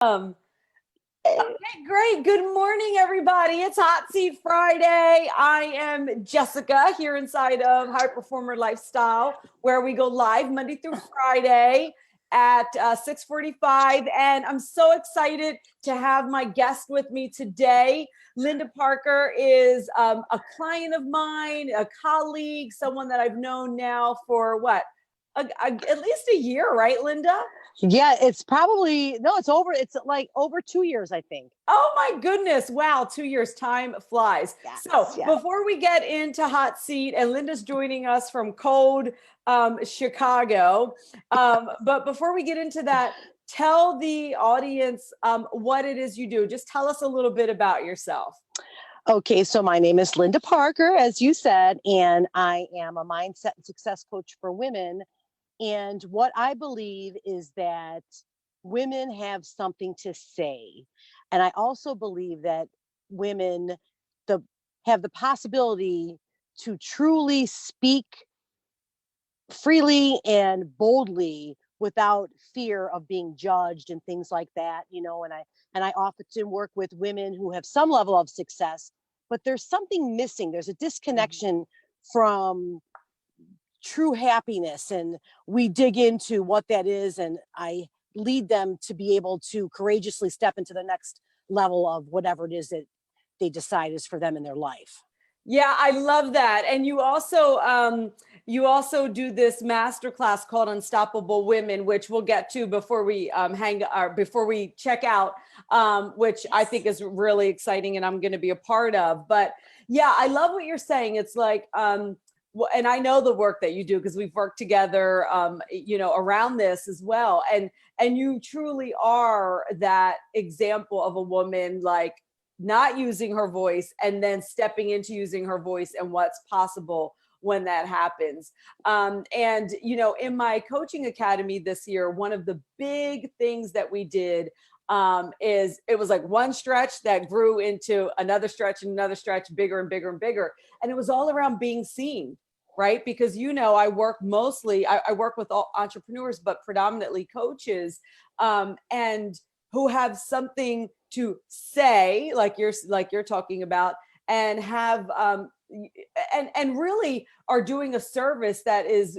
Um, okay, great. Good morning, everybody. It's Hot Seat Friday. I am Jessica here inside of High Performer Lifestyle, where we go live Monday through Friday at 6:45. And I'm so excited to have my guest with me today. Linda Parker is a client of mine, a colleague, someone that I've known now for what? At least a year, right, Linda? Yeah, it's probably it's like over 2 years, I think. Oh my goodness. Wow. 2 years, time flies. Yes, So yes. before we get into Hot Seat, and Linda's joining us from cold Chicago. But before we get into that, tell the audience what it is you do. Just tell us a little bit about yourself. Okay, so my name is Linda Parker, as you said, and I am a mindset and success coach for women. And what I believe is that women have something to say. And I also believe that women the have the possibility to truly speak freely and boldly without fear of being judged and things like that, and I often work with women who have some level of success, but there's something missing. There's a disconnection from true happiness, and we dig into what that is, and I lead them to be able to courageously step into the next level of whatever it is that they decide is for them in their life. Yeah, I love that. And you also do this masterclass called Unstoppable Women, which we'll get to before we before we check out, which I think is really exciting and I'm going to be a part of. But yeah, I love what you're saying. It's like, and I know the work that you do because we've worked together, around this as well. And you truly are that example of a woman, like, not using her voice and then stepping into using her voice and what's possible when that happens. And, in my coaching academy this year, one of the big things that we did is it was like one stretch that grew into another stretch and another stretch, bigger and bigger and bigger. And it was all around being seen, right? Because, I work mostly, I work with all entrepreneurs, but predominantly coaches, and who have something to say, like you're talking about, and have and really are doing a service that is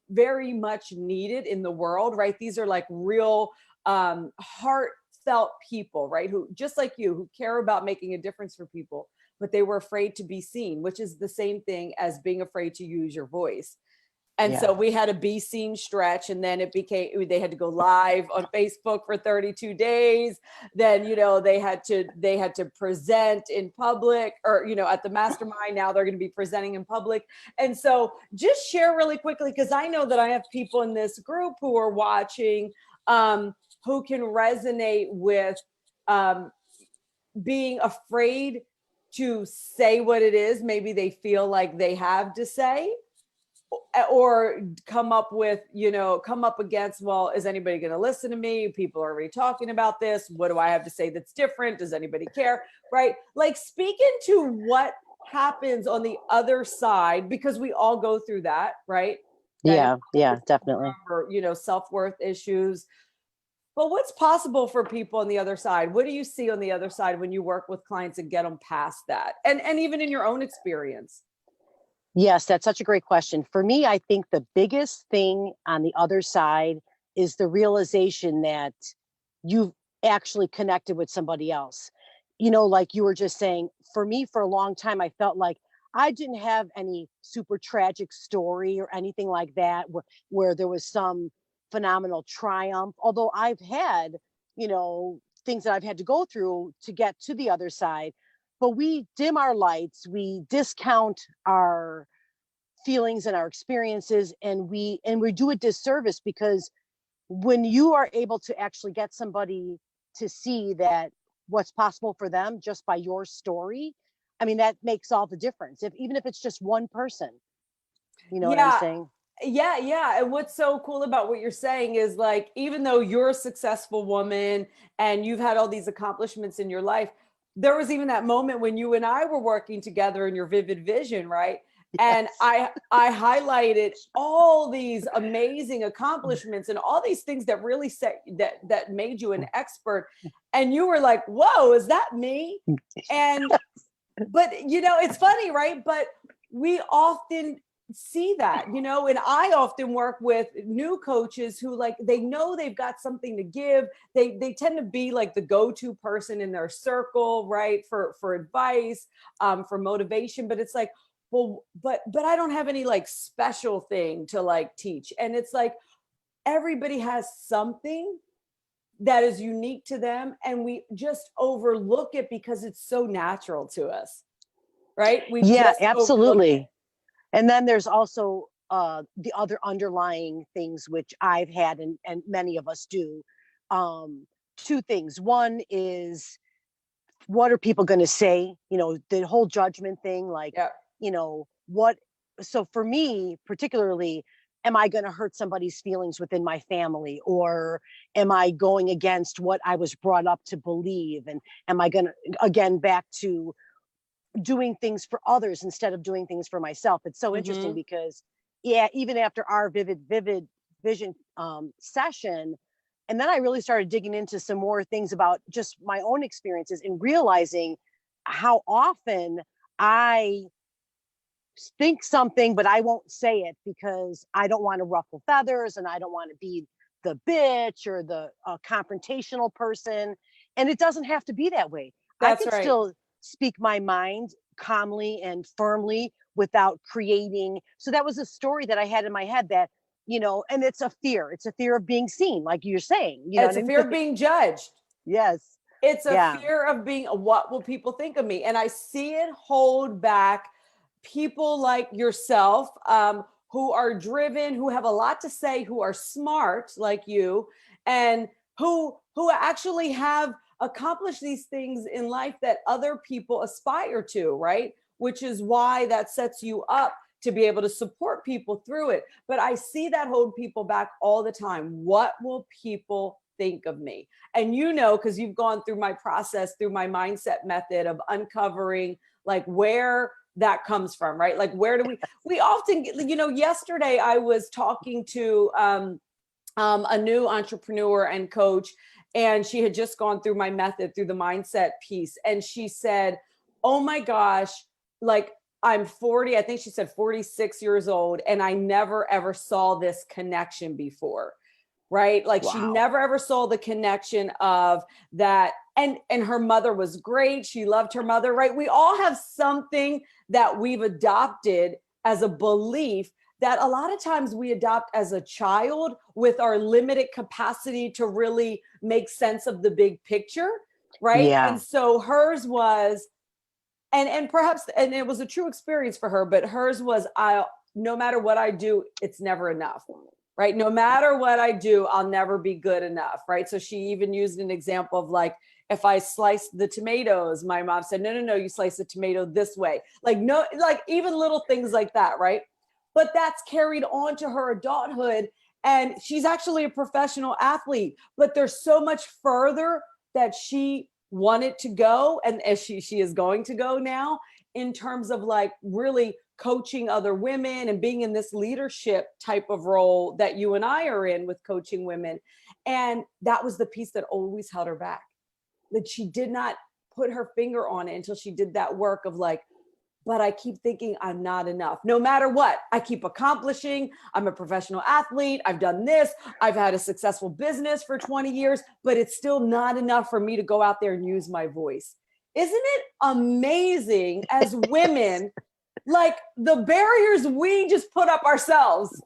very much needed in the world, right? These are like real heartfelt people, right? Who, just like you, who care about making a difference for people, but they were afraid to be seen, which is the same thing as being afraid to use your voice. And so we had a be seen stretch, and then they had to go live on Facebook for 32 days. Then, they had to present in public, or, at the mastermind. Now they're going to be presenting in public. And so just share really quickly, because I know that I have people in this group who are watching, who can resonate with being afraid to say what it is. Maybe they feel like they have to say, or come up against, well, is anybody going to listen to me? People are already talking about this. What do I have to say that's different? Does anybody care? Right? Like, speak into what happens on the other side, because we all go through that, right? Yeah, definitely. Or, self-worth issues. But what's possible for people on the other side? What do you see on the other side when you work with clients and get them past that? And even in your own experience? Yes, that's such a great question. For me, I think the biggest thing on the other side is the realization that you've actually connected with somebody else. Like you were just saying, for me, for a long time, I felt like I didn't have any super tragic story or anything like that where there was some phenomenal triumph. Although I've had, things that I've had to go through to get to the other side, but we dim our lights, we discount our feelings and our experiences, and we do a disservice, because when you are able to actually get somebody to see that what's possible for them just by your story, I mean, that makes all the difference. Even if it's just one person, what I'm saying? Yeah. And what's so cool about what you're saying is, like, even though you're a successful woman and you've had all these accomplishments in your life, there was even that moment when you and I were working together in your vivid vision, right? And I highlighted all these amazing accomplishments and all these things that really set that made you an expert. And you were like, whoa, is that me? And but you know, it's funny, right? But we often see that, you know, and I often work with new coaches who like they know they've got something to give. They tend to be like the go-to person in their circle, right? For advice, for motivation. But it's like, well, but I don't have any like special thing to like teach. And it's like everybody has something that is unique to them, and we just overlook it because it's so natural to us, right? We Yeah, just overlook it. absolutely. And then there's also the other underlying things which I've had, and many of us do. Two things. One is, what are people going to say? You know, the whole judgment thing, like, Yeah. you know, what? So for me, particularly, am I going to hurt somebody's feelings within my family, or am I going against what I was brought up to believe? And am I going to, again, back to doing things for others instead of doing things for myself? It's so interesting Mm-hmm. because, yeah, even after our vivid vision session, and then I really started digging into some more things about just my own experiences and realizing how often I think something, but I won't say it because I don't want to ruffle feathers and I don't want to be the bitch or the confrontational person. And it doesn't have to be that way. I That's could right. still speak my mind calmly and firmly without creating. So that was a story that I had in my head that, you know, and it's a fear. It's a fear of being seen, like you're saying, you know It's what a I fear of mean? being judged. Yes. It's a Yeah. fear of being, what will people think of me? And I see it hold back people like yourself, who are driven, who have a lot to say, who are smart like you, and who actually have accomplished these things in life that other people aspire to, right? Which is why that sets you up to be able to support people through it. But I see that hold people back all the time. What will people think of me? And you know, because you've gone through my process, through my mindset method of uncovering like where that comes from, right? Like where do we often get, you know, yesterday I was talking to a new entrepreneur and coach, and she had just gone through my method, through the mindset piece, and she said, oh my gosh, like I'm 40, I think she said 46 years old, and I never ever saw this connection before, right? Like she Wow. never ever saw the connection of that. And her mother was great, she loved her mother, right? We all have something that we've adopted as a belief that a lot of times we adopt as a child with our limited capacity to really make sense of the big picture, right? Yeah. And so hers was, and perhaps, and it was a true experience for her, but hers was, I, no matter what I do, it's never enough, right? No matter what I do, I'll never be good enough, right? So she even used an example of like, if I sliced the tomatoes, my mom said, no, no, no, you slice the tomato this way. Like, no, like even little things like that, right? But that's carried on to her adulthood. And she's actually a professional athlete, but there's so much further that she wanted to go, and as she is going to go now, in terms of like really coaching other women and being in this leadership type of role that you and I are in with coaching women. And that was the piece that always held her back, that she did not put her finger on it until she did that work of like, but I keep thinking I'm not enough. No matter what, I keep accomplishing. I'm a professional athlete. I've done this. I've had a successful business for 20 years, but it's still not enough for me to go out there and use my voice. Isn't it amazing as women, like the barriers we just put up ourselves?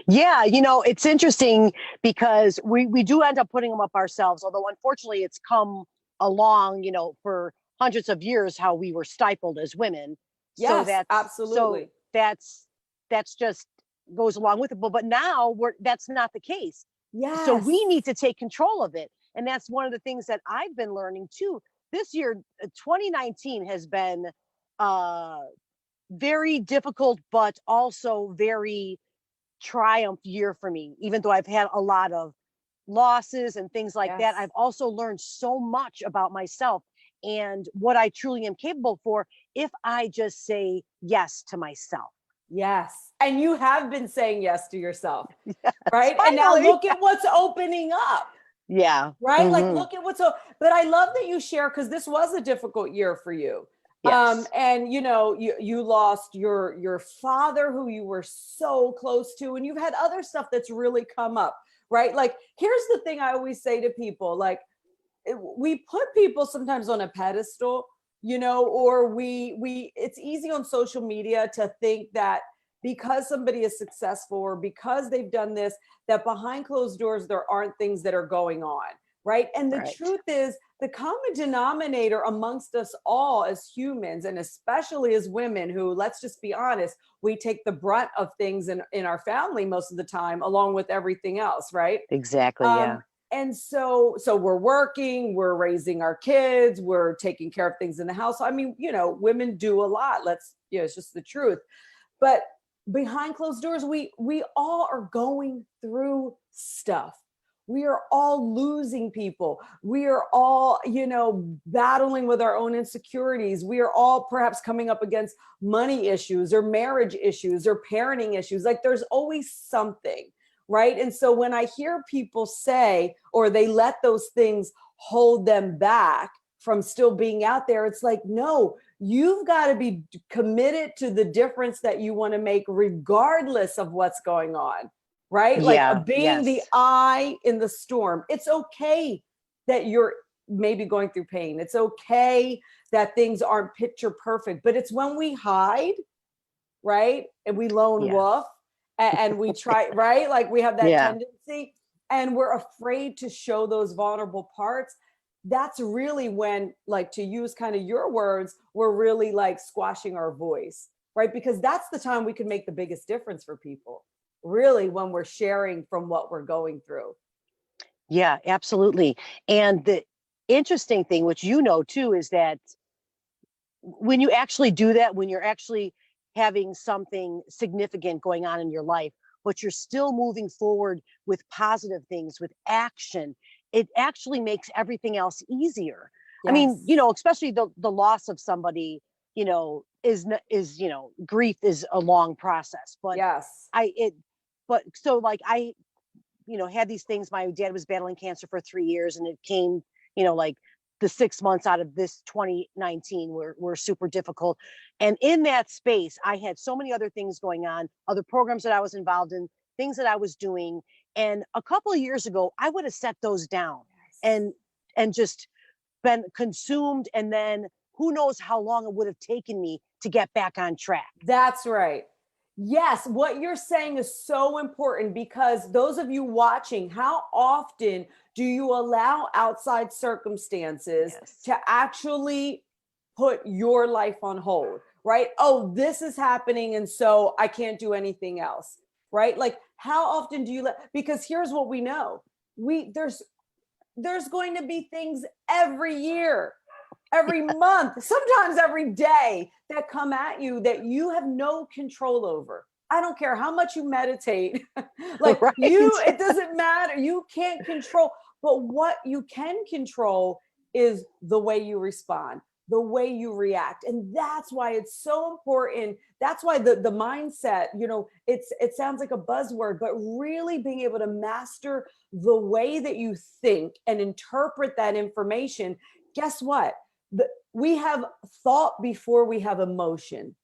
Yeah, you know, it's interesting because we do end up putting them up ourselves, although unfortunately it's come along, you know, for hundreds of years how we were stifled as women. So Yes, that's so absolutely. that's just goes along with it. But now that's not the case. So Yes. we need to take control of it. And that's one of the things that I've been learning too. This year, 2019 has been uh very difficult, but also very triumph year for me. Even though I've had a lot of losses and things like that, Yes. I've also learned so much about myself. and what I truly am capable for if I just say yes to myself. Yes. And you have been saying yes to yourself, right? And now Finally. look at what's opening up, Yeah. right? Like, look at what's, but I love that you share, because this was a difficult year for you. Yes. And you know, you lost your father, who you were so close to, and you've had other stuff that's really come up, right? Like, here's the thing I always say to people, like, we put people sometimes on a pedestal, you know, or we it's easy on social media to think that because somebody is successful or because they've done this, that behind closed doors there aren't things that are going on, right? And the Right. truth is, the common denominator amongst us all as humans, and especially as women, who, let's just be honest, we take the brunt of things in our family most of the time, along with everything else, right? Exactly. Yeah. And so we're working, we're raising our kids, we're taking care of things in the house. I mean, you know, women do a lot. It's just the truth. But behind closed doors, we all are going through stuff. We are all losing people. We are all, you know, battling with our own insecurities. We are all perhaps coming up against money issues or marriage issues or parenting issues. Like, there's always something, right? And so when I hear people say, or they let those things hold them back from still being out there, it's like, no, you've got to be committed to the difference that you want to make, regardless of what's going on, right? Like, Yeah. being the Yes. eye in the storm. It's okay that you're maybe going through pain. It's okay that things aren't picture perfect, but it's when we hide, right? And we lone Yeah. wolf, and we try, right? Like, we have that Yeah. tendency, and we're afraid to show those vulnerable parts. That's really when, like, to use kind of your words, we're really like squashing our voice, right? Because that's the time we can make the biggest difference for people, really, when we're sharing from what we're going through. Yeah, absolutely. And the interesting thing, which you know too, is that when you actually do that, when you're actually having something significant going on in your life, but you're still moving forward with positive things, with action, it actually makes everything else easier. I mean, Yes. you know, especially the loss of somebody, you know, is, you know, grief is a long process, but Yes. I it but so like I, you know, had these things. My dad was battling cancer for 3 years, and it came, you know, like the 6 months out of this 2019 were super difficult. And in that space, I had so many other things going on, other programs that I was involved in, things that I was doing. And a couple of years ago, I would have set those down Yes. and just been consumed. And then who knows how long it would have taken me to get back on track. That's right. Yes, what you're saying is so important, because those of you watching, how often do you allow outside circumstances Yes. to actually put your life on hold, right? Oh, this is happening, and so I can't do anything else, right? Like, how often do you let, because here's what we know. There's going to be things every year, every month, sometimes every day, that come at you that you have no control over. I don't care how much you meditate. Like, Right. it doesn't matter. You can't control. But what you can control is the way you respond, the way you react. And that's why it's so important. That's why the mindset, you know, it sounds like a buzzword, but really being able to master the way that you think and interpret that information. Guess what? We have thought before we have emotion.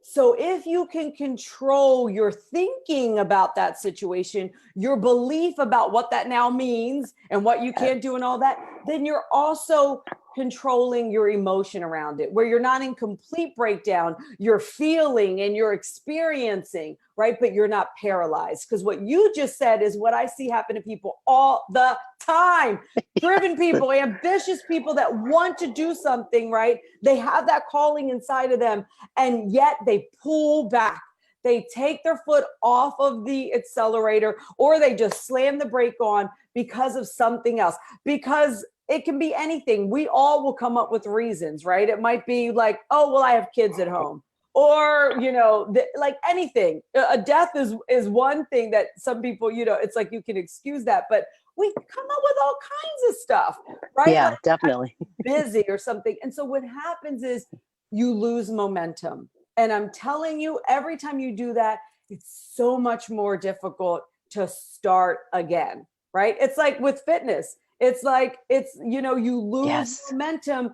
So if you can control your thinking about that situation, your belief about what that now means and what you can't do and all that, then you're also controlling your emotion around it, where you're not in complete breakdown, you're feeling and you're experiencing, right? But you're not paralyzed. Because what you just said is what I see happen to people all the time. Driven people, ambitious people that want to do something, right? They have that calling inside of them, and yet they pull back. They take their foot off of the accelerator, or they just slam the brake on because of something else. Because it can be anything. We all will come up with reasons, right? It might be like, oh, well, I have kids at home. Or, you know, like anything. A death is one thing that some people, you know, it's like you can excuse that. But we come up with all kinds of stuff, right? Yeah, Like, definitely. busy or something. And so what happens is you lose momentum. And I'm telling you, every time you do that, it's so much more difficult to start again, right? It's like with fitness. It's like, you lose Yes. momentum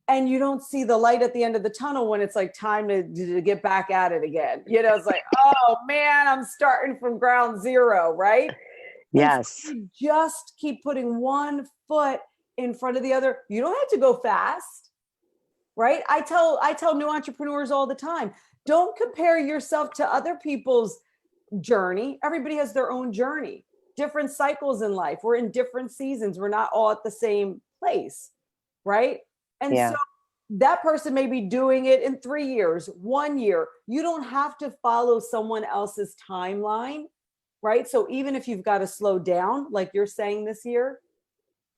and you don't see the light at the end of the tunnel when it's like time to get back at it again. It's like, oh man, I'm starting from ground zero, right? And so Yes. you just keep putting one foot in front of the other. You don't have to go fast, right? I tell new entrepreneurs all the time, don't compare yourself to other people's journey. Everybody has their own journey, different cycles in life. We're in different seasons. We're not all at the same place, right? And so Yeah. that person may be doing it in 3 years, 1 year. You don't have to follow someone else's timeline, right? So even if you've got to slow down, like you're saying this year,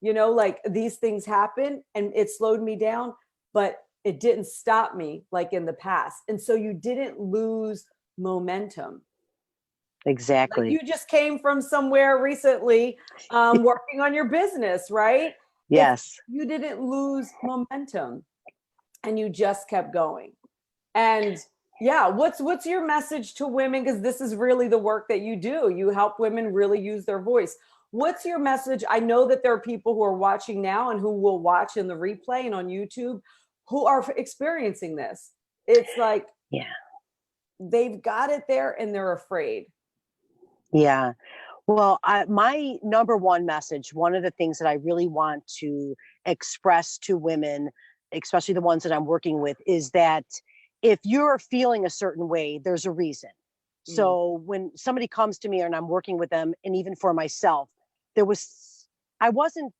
like these things happen and it slowed me down, but it didn't stop me like in the past. And so you didn't lose momentum. Like Exactly. you just came from somewhere recently, working on your business, right? It's Yes. you didn't lose momentum and you just kept going. And yeah, what's your message to women? Because this is really the work that you do. You help women really use their voice. What's your message? I know that there are people who are watching now and who will watch in the replay and on YouTube who are experiencing this. It's like Yeah. they've got it there and they're afraid. Yeah. Well, my number one message, one of the things that I really want to express to women, especially the ones that I'm working with, is that if you're feeling a certain way, there's a reason. Mm. So when somebody comes to me and I'm working with them, and even for myself, there was, I wasn't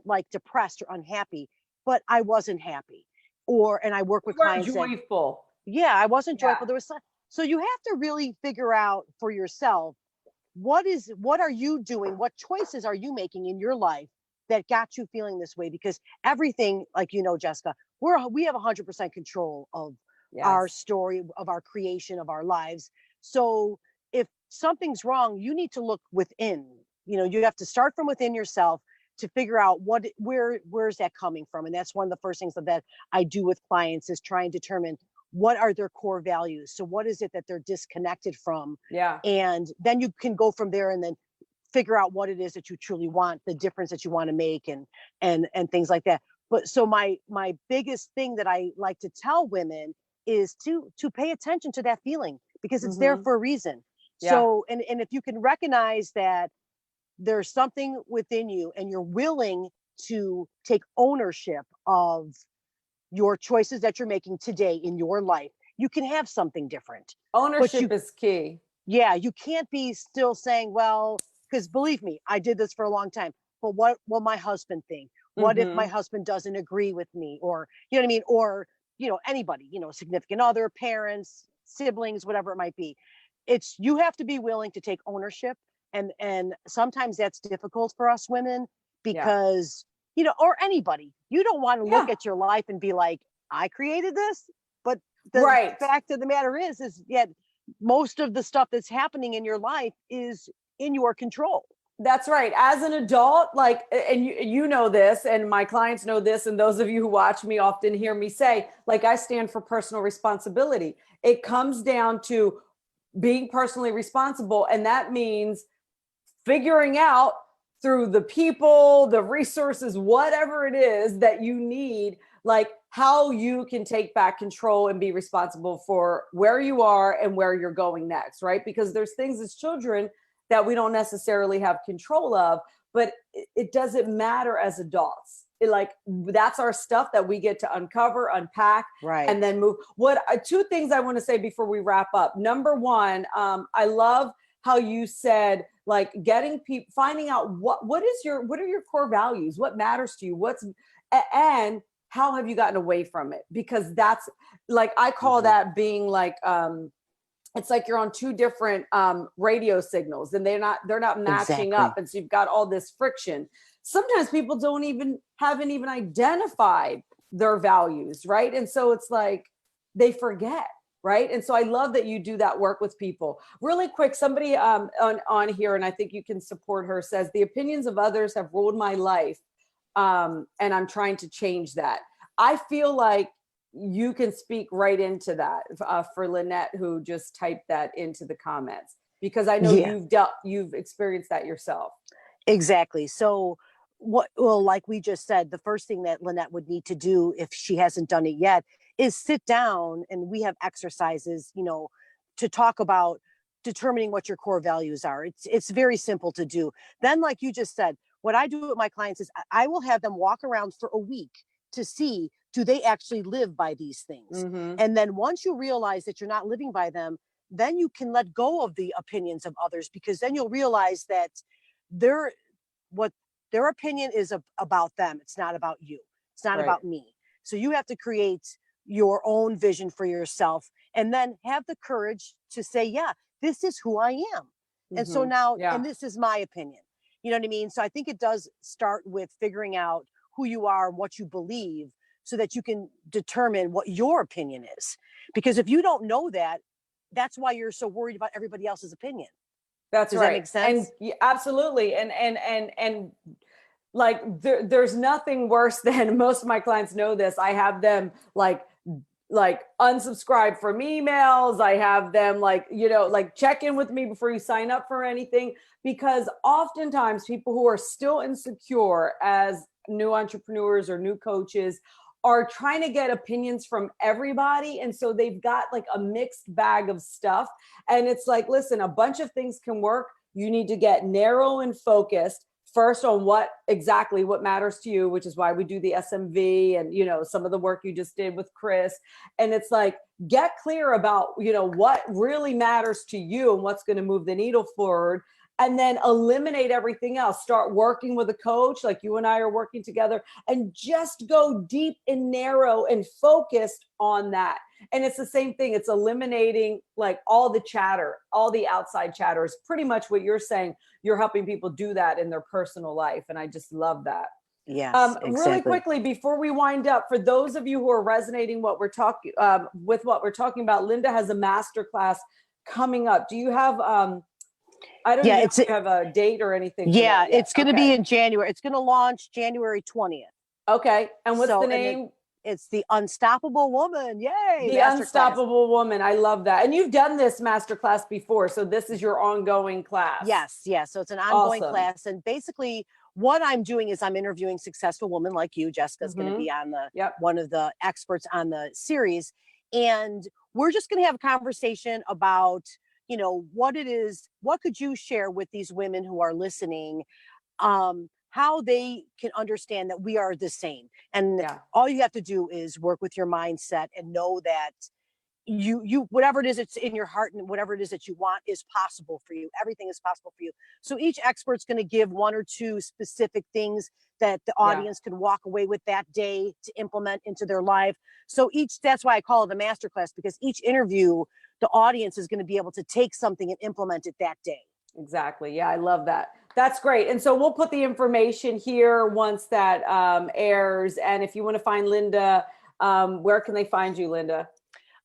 like depressed or unhappy, but I wasn't happy. And I work You with weren't clients that, joyful. yeah, I wasn't Yeah. joyful. So you have to really figure out for yourself what are you doing, what choices are you making in your life that got you feeling this way, because everything, like, Jessica, we have 100% control of our Yes. story, of our creation, of our lives. So if something's wrong, you need to look within. You have to start from within yourself to figure out where's that coming from. And that's one of the first things that I do with clients, is try and determine what are their core values. So what is it that they're disconnected from? Yeah. And then you can go from there and then figure out what it is that you truly want, the difference that you want to make, and things like that. But so my biggest thing that I like to tell women is to pay attention to that feeling, because it's there Mm-hmm. for a reason. Yeah. So and if you can recognize that there's something within you and you're willing to take ownership of your choices that you're making today in your life, you can have something different. But Ownership is key. yeah, you can't be still saying, well, because believe me, I did this for a long time. But what will my husband think? What if my Mm-hmm. husband doesn't agree with me? Or, you know what I mean? Or, anybody, significant other, parents, siblings, whatever it might be. You have to be willing to take ownership. And sometimes that's difficult for us women Yeah. because, or anybody, you don't want to look Yeah. at your life and be like, I created this. But the Right. fact of the matter is yet most of the stuff that's happening in your life is in your control. That's right. As an adult, like, and you know this, and my clients know this, and those of you who watch me often hear me say, like, I stand for personal responsibility. It comes down to being personally responsible, and that means figuring out through the people, the resources, whatever it is that you need, like how you can take back control and be responsible for where you are and where you're going next, right? Because there's things as children that we don't necessarily have control of, but it doesn't matter as adults. That's our stuff that we get to uncover, unpack, Right. and then move. Two things I want to say before we wrap up. Number one, I love how you said, like, getting people, finding out what are your core values, what matters to you, and how have you gotten away from it? Because that's, like, I call that being like, it's like you're on two different radio signals and they're not matching Exactly. up. And so you've got all this friction. Sometimes people haven't even identified their values, right? And so it's like they forget. right? And so I love that you do that work with people. Really quick, somebody on here, and I think you can support her, says the opinions of others have ruled my life, and I'm trying to change that. I feel like you can speak right into that for Lynette, who just typed that into the comments, because I know you've experienced that yourself. Exactly. So well, like we just said, the first thing that Lynette would need to do if she hasn't done it yet is sit down, and we have exercises, to talk about determining what your core values are. It's very simple to do. Then, like you just said, what I do with my clients is I will have them walk around for a week to see, do they actually live by these things? Mm-hmm. And then once you realize that you're not living by them, then you can let go of the opinions of others, because then you'll realize that what their opinion is about them. It's not about you. It's not about me. So you have to create your own vision for yourself, and then have the courage to say, yeah, this is who I am. Mm-hmm. And so now, and this is my opinion. You know what I mean? So I think it does start with figuring out who you are and what you believe, so that you can determine what your opinion is. Because if you don't know that, that's why you're so worried about everybody else's opinion. That's Does right. that make sense? And absolutely. And like there's nothing worse than, most of my clients know this, I have them like unsubscribe from emails. I have them like check in with me before you sign up for anything, because oftentimes people who are still insecure as new entrepreneurs or new coaches are trying to get opinions from everybody. And so they've got like a mixed bag of stuff. And it's like, listen, a bunch of things can work. You need to get narrow and focused first on what matters to you, which is why we do the SMV and, some of the work you just did with Chris. And it's like, get clear about, what really matters to you and what's going to move the needle forward. And then eliminate everything else. Start working with a coach like you and I are working together, and just go deep and narrow and focused on that. And it's the same thing. It's eliminating like all the chatter, all the outside chatter is pretty much what you're saying. You're helping people do that in their personal life. And I just love that. Yes, exactly. Really quickly, before we wind up, for those of you who are resonating with what we're talking about, Linda has a masterclass coming up. Do you have, I don't know if you have a date or anything. Yeah, it's going to be in January. It's going to launch January 20th. Okay. And what's the name? It's the Unstoppable Woman. Yay. The Unstoppable Woman. I love that. And you've done this masterclass before. So this is your ongoing class. Yes. Yes. So it's an ongoing class. And basically what I'm doing is I'm interviewing successful women like you. Jessica's going to be on one of the experts on the series. And we're just going to have a conversation about, what it is, what could you share with these women who are listening, how they can understand that we are the same. And all you have to do is work with your mindset and know that you whatever it is it's in your heart, and whatever it is that you want is possible for you. Everything is possible for you. So each expert's going to give one or two specific things that the audience can walk away with that day to implement into their life. So that's why I call it a masterclass, because each interview, the audience is going to be able to take something and implement it that day. Exactly. Yeah, I love that. That's great. And so we'll put the information here once that airs. And if you want to find Linda, where can they find you, Linda?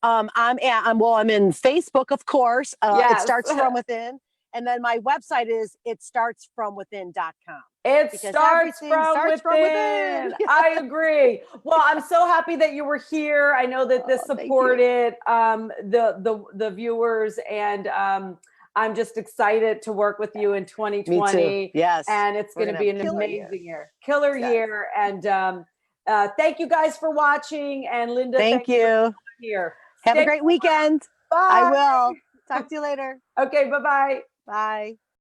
I'm in Facebook, of course. It starts from within. And then my website is itstartsfromwithin.com. It starts from within. I agree. Well, I'm so happy that you were here. I know that this supported the viewers, and I'm just excited to work with you in 2020. Me too. Yes. And it's going to be an amazing year. Killer year. And thank you guys for watching. And Linda, thank you for being here. Have a great weekend. Bye. I will. Talk to you later. Okay. Bye-bye. Bye.